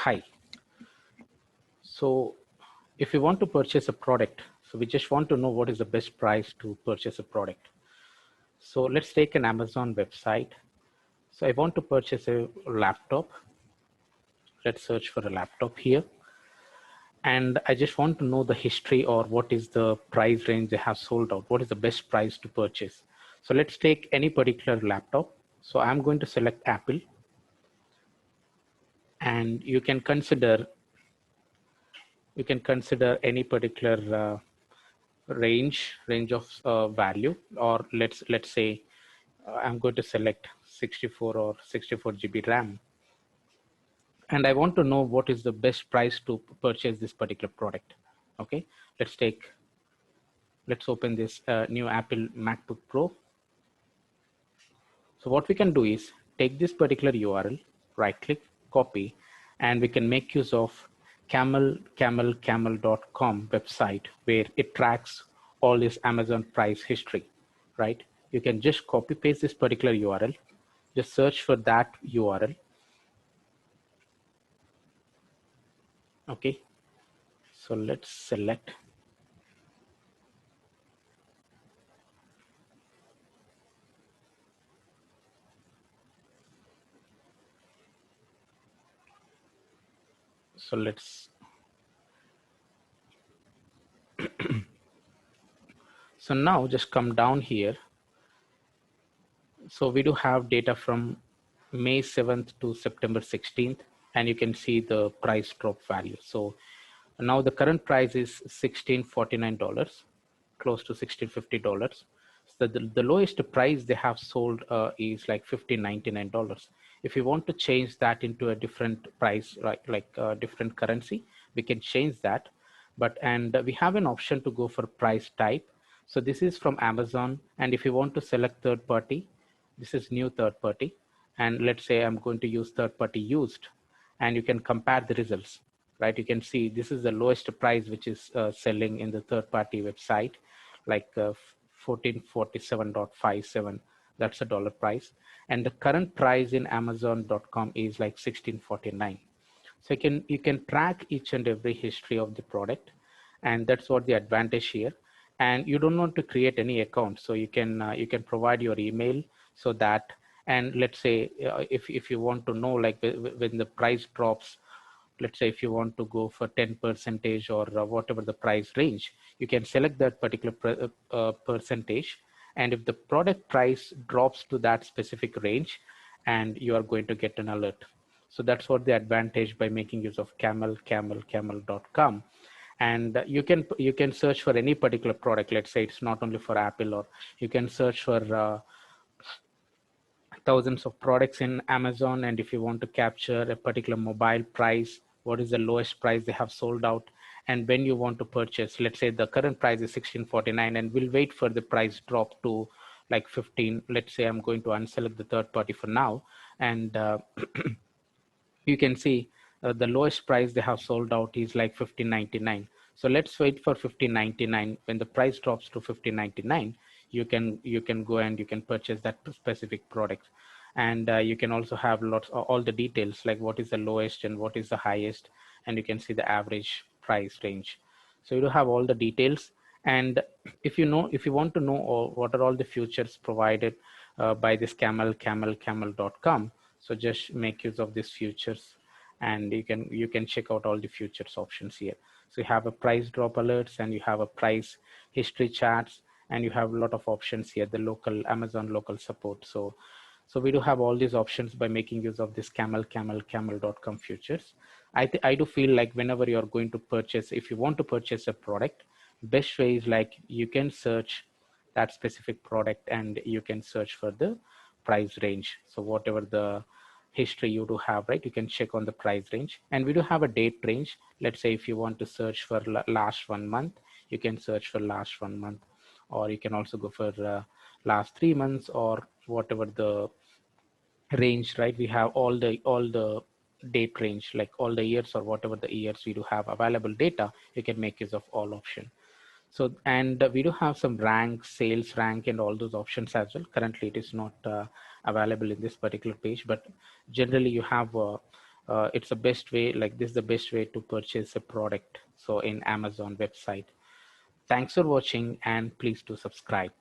Hi. So if you want to purchase a product, so we just want to know what is the best price to purchase a product. So let's take an Amazon website. So I want to purchase a laptop. Let's search for a laptop here. And I just want to know the history or what is the price range they have sold out. What is the best price to purchase? So let's take any particular laptop. So I'm going to select Apple. And you can consider any particular range of value, or let's say I'm going to select 64 or 64 GB RAM, and I want to know what is the best price to purchase this particular product. Okay, let's open this new Apple MacBook Pro. So what we can do is take this particular URL, right click, copy, and we can make use of camel.com website where it tracks all this Amazon price history, right? You can just copy paste this particular URL, just search for that URL. Okay, so let's select. So let's so now just come down here. So we do have data from May 7th to September 16th, and you can see the price drop value. So now the current price is $1649, close to $1650. So the lowest price they have sold is like $1599. If you want to change that into a different price, right, like a different currency, we can change that. And we have an option to go for price type. So this is from Amazon, and if you want to select third party, this is new third party, and let's say I'm going to use third party used, and you can compare the results, right? You can see this is the lowest price which is selling in the third party website, like 1447.57. That's a dollar price, and the current price in Amazon.com is like 1649. So you can track each and every history of the product, and that's what the advantage here. And you don't want to create any account, so you can provide your email so that, and let's say if you want to know, like when the price drops, let's say if you want to go for 10 percentage or whatever the price range, you can select that particular percentage, and if the product price drops to that specific range, and you are going to get an alert. So that's what the advantage by making use of camel.com. And you can search for any particular product. Let's say it's not only for Apple, or you can search for thousands of products in Amazon. And if you want to capture a particular mobile price, what is the lowest price they have sold out, and when you want to purchase, let's say the current price is 1649, and we'll wait for the price drop to like 15. Let's say I'm going to unselect the third party for now, and you can see the lowest price they have sold out is like 1599. So let's wait for 1599. When the price drops to 1599, you can go and you can purchase that specific product. And you can also have lots all the details, like what is the lowest and what is the highest, and you can see the average price range. So you do have all the details. And if you want to know what are all the features provided by this camel.com, so just make use of these features, and you can check out all the features options here. So you have a price drop alerts, and you have a price history charts, and you have a lot of options here, the local Amazon local support. So we do have all these options by making use of this camel.com features. I do feel like whenever you're going to purchase, if you want to purchase a product, best way is like you can search that specific product, and you can search for the price range. So whatever the history you do have, right, you can check on the price range. And we do have a date range. Let's say if you want to search for last 1 month, you can search for last 1 month, or you can also go for last 3 months, or whatever the range, right? We have all the date range, like all the years or whatever the years we do have available data. You can make use of all option. So, and we do have some rank, sales rank, and all those options as well. Currently it is not available in this particular page, but generally you have it's the best way, like this is the best way to purchase a product. So in Amazon website. Thanks for watching and please do subscribe.